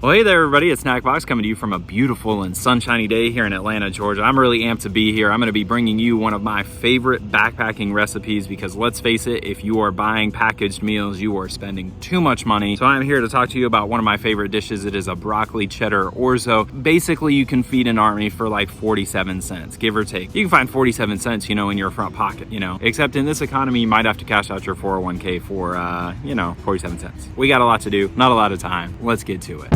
Well, hey there everybody, it's Snackbox coming to you from a beautiful and sunshiny day here in Atlanta, Georgia. I'm really amped to be here. I'm going to be bringing you one of my favorite backpacking recipes because let's face it, if you are buying packaged meals, you are spending too much money. So I'm here to talk to you about one of my favorite dishes. It is a broccoli cheddar orzo. Basically, you can feed an army for like 47 cents, give or take. You can find 47 cents, in your front pocket, Except in this economy, you might have to cash out your 401k for, 47 cents. We got a lot to do, not a lot of time. Let's get to it.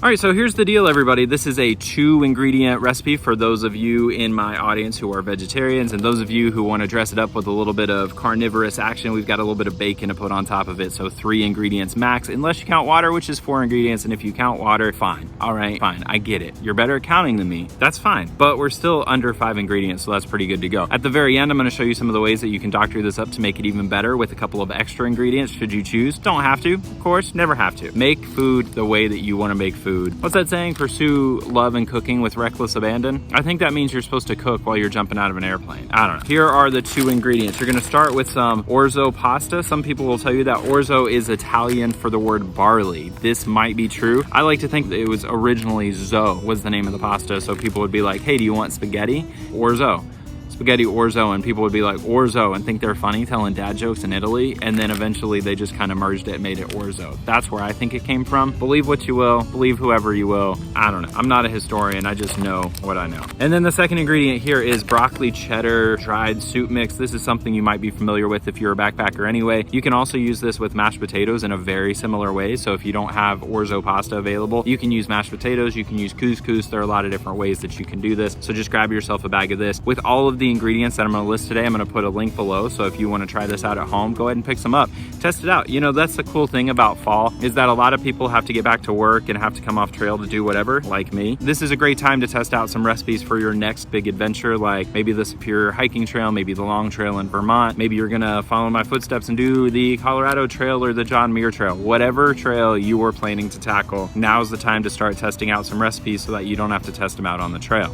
All right, so here's the deal, everybody. This is a 2-ingredient recipe for those of you in my audience who are vegetarians and those of you who want to dress it up with a little bit of carnivorous action. We've got a little bit of bacon to put on top of it, so 3 ingredients max, unless you count water, which is 4 ingredients, and if you count water, fine. All right, fine, I get it. You're better at counting than me. That's fine, but we're still under 5 ingredients, so that's pretty good to go. At the very end, I'm going to show you some of the ways that you can doctor this up to make it even better with a couple of extra ingredients, should you choose. Don't have to, of course, never have to. Make food the way that you want to make food. What's that saying? Pursue love and cooking with reckless abandon. I think that means you're supposed to cook while you're jumping out of an airplane. I don't know. Here are the 2 ingredients. You're going to start with some orzo pasta. Some people will tell you that orzo is Italian for the word barley. This might be true. I like to think that it was originally zo was the name of the pasta. So people would be like, hey, do you want spaghetti? Orzo. Spaghetti orzo, and people would be like orzo and think they're funny telling dad jokes in Italy, and then eventually they just kind of merged it and made it orzo. That's where I think it came from. Believe what you will, believe whoever you will. I don't know. I'm not a historian, I just know what I know. And then the second ingredient here is broccoli cheddar dried soup mix. This is something you might be familiar with if you're a backpacker anyway. You can also use this with mashed potatoes in a very similar way. So if you don't have orzo pasta available, you can use mashed potatoes, you can use couscous. There are a lot of different ways that you can do this. So just grab yourself a bag of this. With all of the ingredients that I'm going to list today, I'm going to put a link below, so if you want to try this out at home, go ahead and pick some up, test it out. That's the cool thing about fall, is that a lot of people have to get back to work and have to come off trail to do whatever, like me. This is a great time to test out some recipes for your next big adventure, like maybe the Superior hiking trail, maybe the long trail in Vermont, maybe you're gonna follow my footsteps and do the Colorado trail or the John Muir trail. Whatever trail you are planning to tackle, now's the time to start testing out some recipes so that you don't have to test them out on the trail.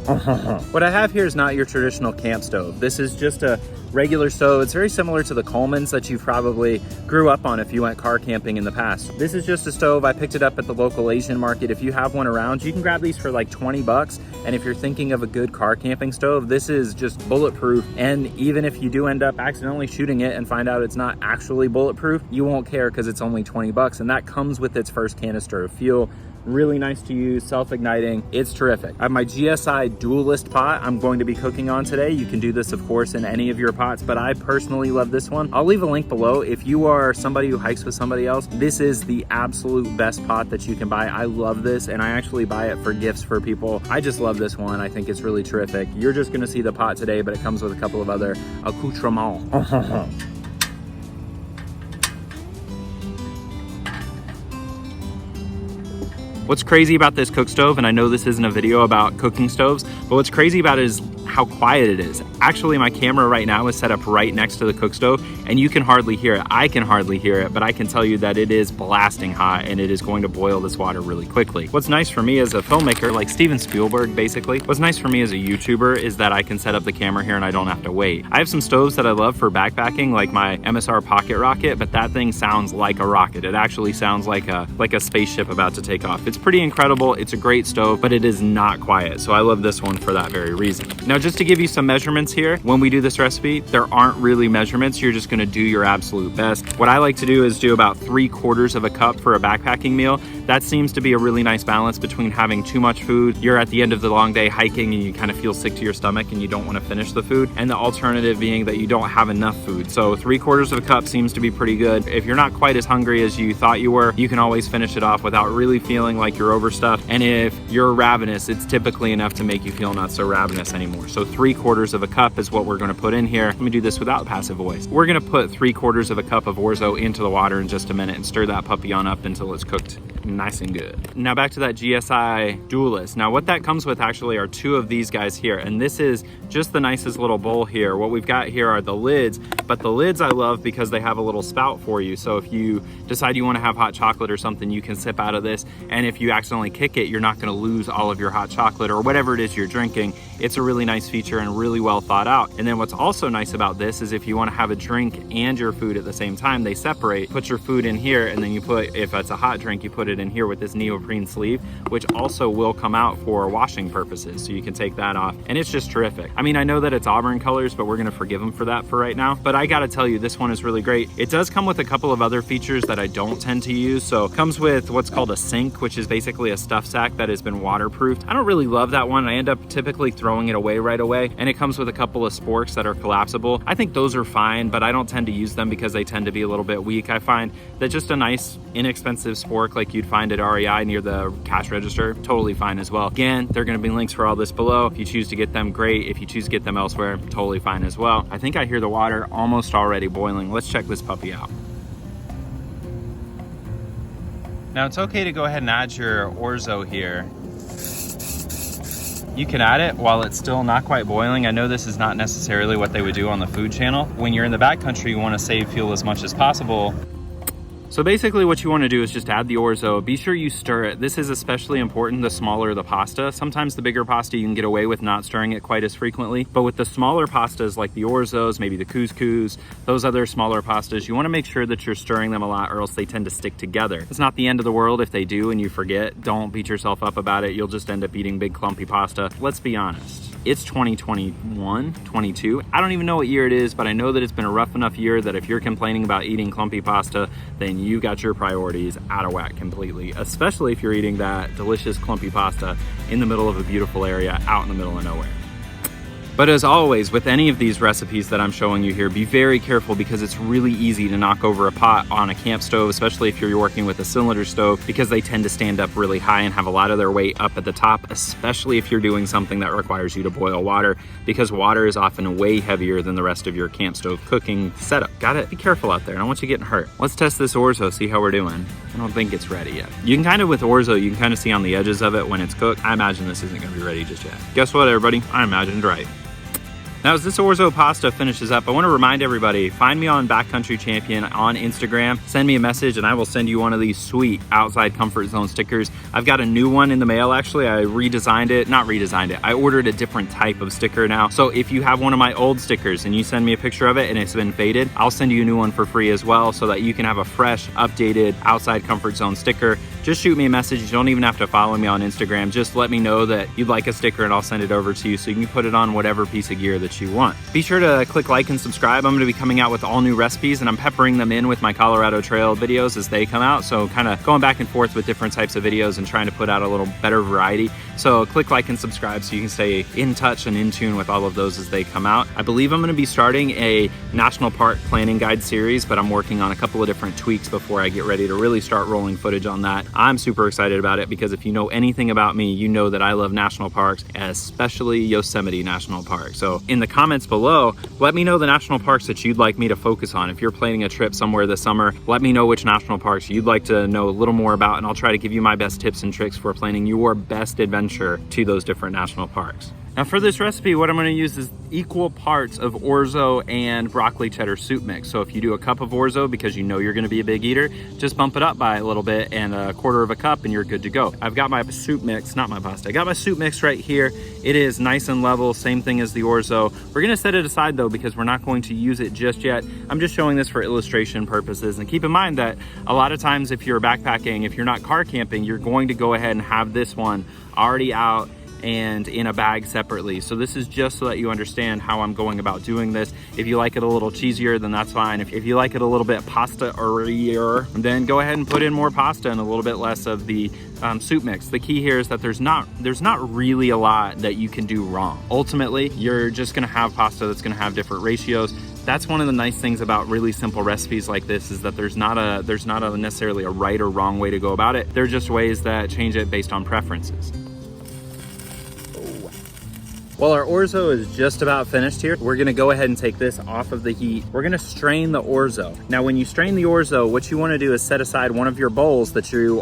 What I have here is not your traditional camp stove. This is just a regular stove. It's very similar to the Colemans that you probably grew up on if you went car camping in the past. This is just a stove. I picked it up at the local Asian market. If you have one around, you can grab these for like 20 bucks. And if you're thinking of a good car camping stove, this is just bulletproof. And even if you do end up accidentally shooting it and find out it's not actually bulletproof, you won't care because it's only 20 bucks. And that comes with its first canister of fuel. Really nice to use, self-igniting. It's terrific. I have my GSI Dualist pot I'm going to be cooking on today. You can do this, of course, in any of your pots, but I personally love this one. I'll leave a link below. If you are somebody who hikes with somebody else, this is the absolute best pot that you can buy. I love this, and I actually buy it for gifts for people. I just love this one. I think it's really terrific. You're just gonna see the pot today, but it comes with a couple of other accoutrements. What's crazy about this cook stove, and I know this isn't a video about cooking stoves, but what's crazy about it is how quiet it is. Actually, my camera right now is set up right next to the cook stove, and you can hardly hear it. I can hardly hear it, but I can tell you that it is blasting hot, and it is going to boil this water really quickly. What's nice for me as a filmmaker, like Steven Spielberg, basically, what's nice for me as a YouTuber is that I can set up the camera here and I don't have to wait. I have some stoves that I love for backpacking, like my MSR Pocket Rocket, but that thing sounds like a rocket. It actually sounds like a spaceship about to take off. It's pretty incredible. It's a great stove, but it is not quiet. So I love this one for that very reason. Now, just to give you some measurements here, when we do this recipe, there aren't really measurements. You're just gonna do your absolute best. What I like to do is do about 3/4 of a cup for a backpacking meal. That seems to be a really nice balance between having too much food. You're at the end of the long day hiking and you kind of feel sick to your stomach and you don't want to finish the food. And the alternative being that you don't have enough food. So 3/4 of a cup seems to be pretty good. If you're not quite as hungry as you thought you were, you can always finish it off without really feeling like you're overstuffed. And if you're ravenous, it's typically enough to make you feel not so ravenous anymore. So 3/4 of a cup is what we're going to put in here. Let me do this without passive voice. We're going to put 3/4 of a cup of orzo into the water in just a minute and stir that puppy on up until it's cooked nice and good. Now back to that GSI Dualist. Now what that comes with actually are two of these guys here, and this is just the nicest little bowl here. What we've got here are the lids, but the lids I love because they have a little spout for you. So if you decide you want to have hot chocolate or something, you can sip out of this, and if you accidentally kick it, you're not going to lose all of your hot chocolate or whatever it is you're drinking. It's a really nice feature and really well thought out. And then what's also nice about this is if you want to have a drink and your food at the same time, they separate. Put your food in here, and then you put, if it's a hot drink, you put it in here with this neoprene sleeve, which also will come out for washing purposes. So you can take that off, and it's just terrific. I mean, I know that it's Auburn colors, but we're gonna forgive them for that for right now. But I gotta tell you, this one is really great. It does come with a couple of other features that I don't tend to use. So it comes with what's called a sink, which is basically a stuff sack that has been waterproofed. I don't really love that one. I end up typically throwing it away right away. And it comes with a couple of sporks that are collapsible. I think those are fine, but I don't tend to use them because they tend to be a little bit weak. I find that just a nice, inexpensive spork like you'd find at REI near the cash register, totally fine as well. Again, there are gonna be links for all this below. If you choose to get them, great. If you choose to get them elsewhere, totally fine as well. I think I hear the water almost already boiling. Let's check this puppy out. Now it's okay to go ahead and add your Orzo here. You can add it while it's still not quite boiling. I know this is not necessarily what they would do on the food channel. When you're in the backcountry, you want to save fuel as much as possible. So basically what you want to do is just add the Orzo. Be sure you stir it. This is especially important the smaller the pasta. Sometimes the bigger pasta you can get away with not stirring it quite as frequently, but with the smaller pastas like the Orzos, maybe the couscous, those other smaller pastas, you want to make sure that you're stirring them a lot or else they tend to stick together. It's not the end of the world if they do and you forget. Don't beat yourself up about it. You'll just end up eating big clumpy pasta. Let's be honest. It's 2021, 22. I don't even know what year it is, but I know that it's been a rough enough year that if you're complaining about eating clumpy pasta, then you got your priorities out of whack completely, especially if you're eating that delicious clumpy pasta in the middle of a beautiful area out in the middle of nowhere. But as always, with any of these recipes that I'm showing you here, be very careful because it's really easy to knock over a pot on a camp stove, especially if you're working with a cylinder stove, because they tend to stand up really high and have a lot of their weight up at the top, especially if you're doing something that requires you to boil water, because water is often way heavier than the rest of your camp stove cooking setup. Gotta be careful out there. I don't want you getting hurt. Let's test this Orzo, see how we're doing. I don't think it's ready yet. You can kind of, with Orzo, you can kind of see on the edges of it when it's cooked. I imagine this isn't gonna be ready just yet. Guess what, everybody? I imagined right. Now, as this Orzo pasta finishes up, I want to remind everybody, find me on Backcountry Champion on Instagram, send me a message, and I will send you one of these sweet Outside Comfort Zone stickers. I've got a new one in the mail, actually. I I ordered a different type of sticker now. So if you have one of my old stickers and you send me a picture of it and it's been faded, I'll send you a new one for free as well so that you can have a fresh, updated Outside Comfort Zone sticker. Just shoot me a message. You don't even have to follow me on Instagram. Just let me know that you'd like a sticker and I'll send it over to you so you can put it on whatever piece of gear that you want. Be sure to click like and subscribe. I'm going to be coming out with all new recipes and I'm peppering them in with my Colorado Trail videos as they come out. So kind of going back and forth with different types of videos and trying to put out a little better variety. So click like and subscribe so you can stay in touch and in tune with all of those as they come out. I believe I'm going to be starting a national park planning guide series, but I'm working on a couple of different tweaks before I get ready to really start rolling footage on that. I'm super excited about it because if you know anything about me, you know that I love national parks, especially Yosemite National Park. So in the comments below, let me know the national parks that you'd like me to focus on. If you're planning a trip somewhere this summer, let me know which national parks you'd like to know a little more about, and I'll try to give you my best tips and tricks for planning your best adventure to those different national parks. Now for this recipe, what I'm going to use is equal parts of Orzo and broccoli cheddar soup mix. So if you do a cup of Orzo because you know you're going to be a big eater, just bump it up by a little bit and a quarter of a cup and you're good to go. I've got my soup mix, not my pasta. I got my soup mix right here. It is nice and level, same thing as the Orzo. We're going to set it aside though because we're not going to use it just yet. I'm just showing this for illustration purposes. And keep in mind that a lot of times if you're backpacking, if you're not car camping, you're going to go ahead and have this one already out and in a bag separately. So this is just so that you understand how I'm going about doing this. If you like it a little cheesier, then that's fine. If you like it a little bit pasta-ier, then go ahead and put in more pasta and a little bit less of the soup mix. The key here is that there's not really a lot that you can do wrong. Ultimately, you're just gonna have pasta that's gonna have different ratios. That's one of the nice things about really simple recipes like this is that there's not necessarily a right or wrong way to go about it. They're just ways that change it based on preferences. Well, our Orzo is just about finished here. We're gonna go ahead and take this off of the heat. We're gonna strain the Orzo. Now, when you strain the Orzo, what you wanna do is set aside one of your bowls that you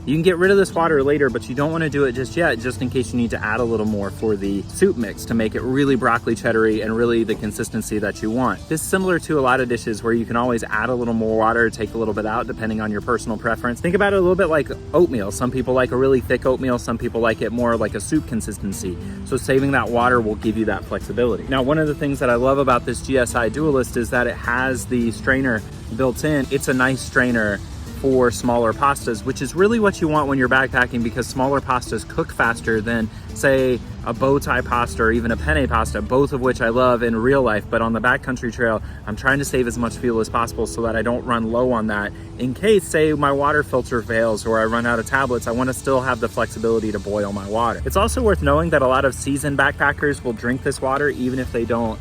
can get rid of this water later, but you don't wanna do it just yet, just in case you need to add a little more for the soup mix to make it really broccoli cheddar-y and really the consistency that you want. This is similar to a lot of dishes where you can always add a little more water, take a little bit out, depending on your personal preference. Think about it a little bit like oatmeal. Some people like a really thick oatmeal, some people like it more like a soup consistency. So saving that water will give you that flexibility. Now, one of the things that I love about this GSI Dualist is that it has the strainer built in. It's a nice strainer for smaller pastas, which is really what you want when you're backpacking, because smaller pastas cook faster than, say, a bow tie pasta or even a penne pasta, both of which I love in real life. But on the backcountry trail, I'm trying to save as much fuel as possible so that I don't run low on that. In case, say, my water filter fails or I run out of tablets, I want to still have the flexibility to boil my water. It's also worth knowing that a lot of seasoned backpackers will drink this water even if they don't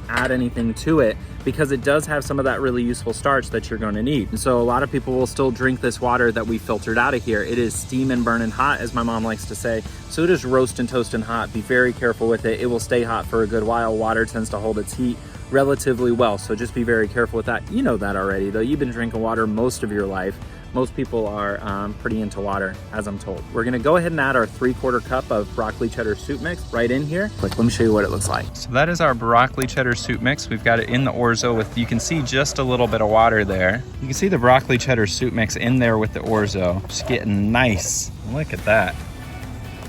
add anything to it, because it does have some of that really useful starch that you're going to need. And so a lot of people will still drink this water that we filtered out of here. It is steaming, burning hot, as my mom likes to say. So it is roasting, toasting hot. Be very careful with it. It will stay hot for a good while. Water tends to hold its heat relatively well, so just be very careful with that. You know that already, though. You've been drinking water most of your life. Most people are pretty into water, as I'm told. We're gonna go ahead and add our 3/4 cup of broccoli cheddar soup mix right in here. Let me show you what it looks like. So that is our broccoli cheddar soup mix. We've got it in the Orzo with, you can see just a little bit of water there. You can see the broccoli cheddar soup mix in there with the Orzo. Just getting nice. Look at that.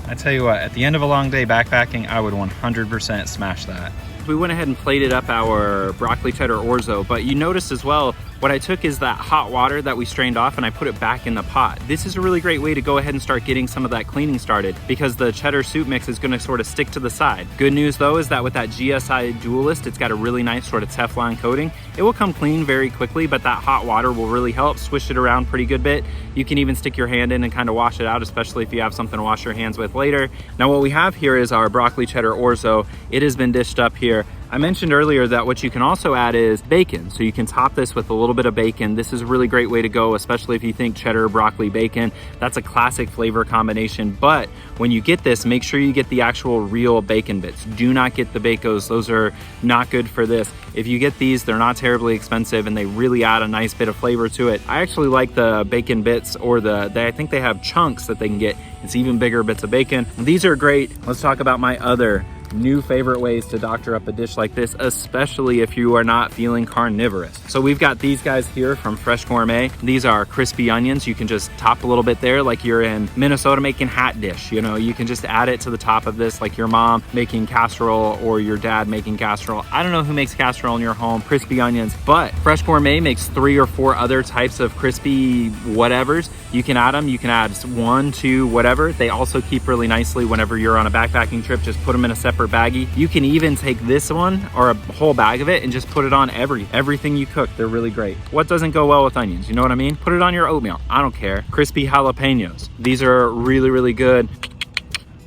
I tell you what, at the end of a long day backpacking, I would 100% smash that. We went ahead and plated up our broccoli cheddar Orzo, but you notice as well, what I took is that hot water that we strained off and I put it back in the pot. This is a really great way to go ahead and start getting some of that cleaning started, because the cheddar soup mix is gonna sort of stick to the side. Good news though is that with that GSI Dualist, it's got a really nice sort of Teflon coating. It will come clean very quickly, but that hot water will really help swish it around pretty good bit. You can even stick your hand in and kind of wash it out, especially if you have something to wash your hands with later. Now what we have here is our broccoli cheddar Orzo. It has been dished up here. I mentioned earlier that what you can also add is bacon. So you can top this with a little bit of bacon. This is a really great way to go, especially if you think cheddar, broccoli, bacon. That's a classic flavor combination. But when you get this, make sure you get the actual real bacon bits. Do not get the Bacos. Those are not good for this. If you get these, they're not terribly expensive and they really add a nice bit of flavor to it. I actually like the bacon bits, or I think they have chunks that they can get. It's even bigger bits of bacon. These are great. Let's talk about my other new favorite ways to doctor up a dish like this, especially if you are not feeling carnivorous. So we've got these guys here from Fresh Gourmet. These are crispy onions. You can just top a little bit there like you're in Minnesota making hat dish. You know, you can just add it to the top of this like your mom making casserole or your dad making casserole. I don't know who makes casserole in your home, crispy onions, but Fresh Gourmet makes 3 or 4 other types of crispy whatevers. You can add them. You can add 1, 2, whatever. They also keep really nicely whenever you're on a backpacking trip. Just put them in a separate baggie. You can even take this one or a whole bag of it and just put it on everything you cook. They're really great. What doesn't go well with onions? You know what I mean? Put it on your oatmeal. I don't care. Crispy jalapenos. These are really, really good.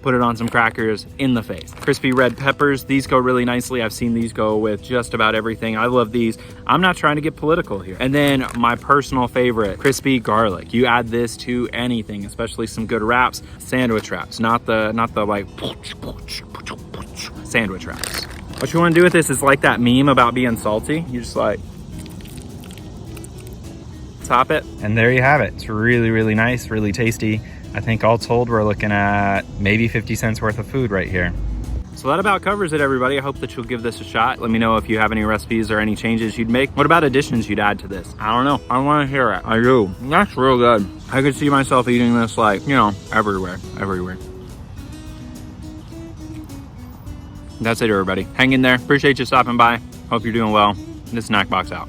Put it on some crackers, in the face. Crispy red peppers, these go really nicely. I've seen these go with just about everything. I love these. I'm not trying to get political here. And then my personal favorite, crispy garlic. You add this to anything, especially some good wraps, sandwich wraps, not the like sandwich wraps. What you want to do with this is like that meme about being salty. You just like top it, and there you have it. It's really, really nice, really tasty. I think all told, we're looking at maybe 50 cents worth of food right here. So that about covers it, everybody. I hope that you'll give this a shot. Let me know if you have any recipes or any changes you'd make. What about additions you'd add to this? I don't know. I want to hear it. I do. That's real good. I could see myself eating this like, you know, everywhere. That's it, everybody. Hang in there. Appreciate you stopping by. Hope you're doing well. This Snack Box out.